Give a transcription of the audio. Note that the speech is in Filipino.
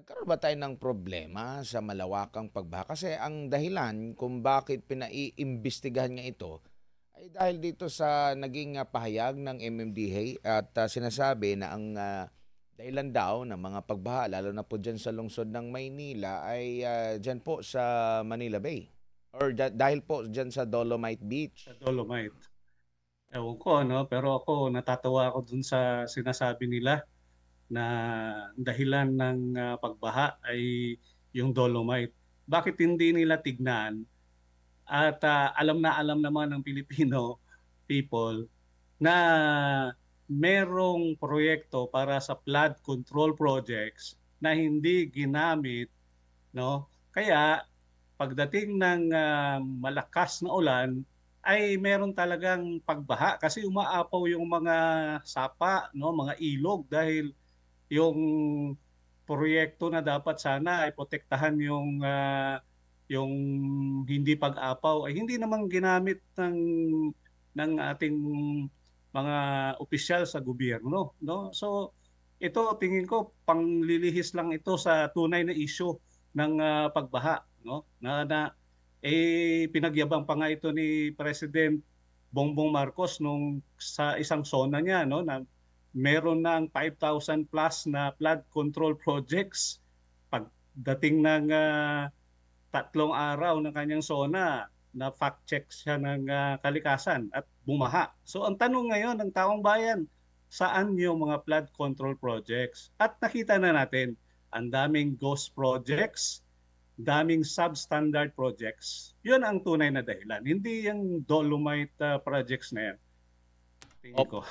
Nagkaroon ba tayo ng problema sa malawakang pagbaha? Kasi ang dahilan kung bakit pinaiimbestigahan nga ito ay dahil dito sa naging pahayag ng MMDA at sinasabi na ang dahilan daw ng mga pagbaha, lalo na po dyan sa lungsod ng Maynila, ay dyan po sa Manila Bay. Or dahil po dyan sa Dolomite Sa Beach. Dolomite. Ewan ko ano, pero ako natatawa ako dun sa sinasabi nila na dahilan ng pagbaha ay yung Dolomite. Bakit hindi nila tignan at alam na alam naman ng Filipino people na merong proyekto para sa flood control projects na hindi ginamit, no? Kaya pagdating ng malakas na ulan ay meron talagang pagbaha kasi umaapaw yung mga sapa, no, mga ilog dahil yung proyekto na dapat sana ay protektahan yung hindi pag-apaw ay hindi naman ginamit ng ating mga opisyal sa gobyerno, no? So ito tingin ko panglilihis lang ito sa tunay na issue ng pagbaha, no? Pinagyabang pa nga ito ni President Bongbong Marcos nung sa isang SONA niya, no, na meron ng 5,000 plus na flood control projects. Pagdating ng 3 araw ng kanyang SONA, na fact check siya ng kalikasan at bumaha. So ang tanong ngayon ng taong bayan, saan yung mga flood control projects? At nakita na natin, ang daming ghost projects, daming substandard projects. Yun ang tunay na dahilan. Hindi yung Dolomite projects na yan. Tingin ko.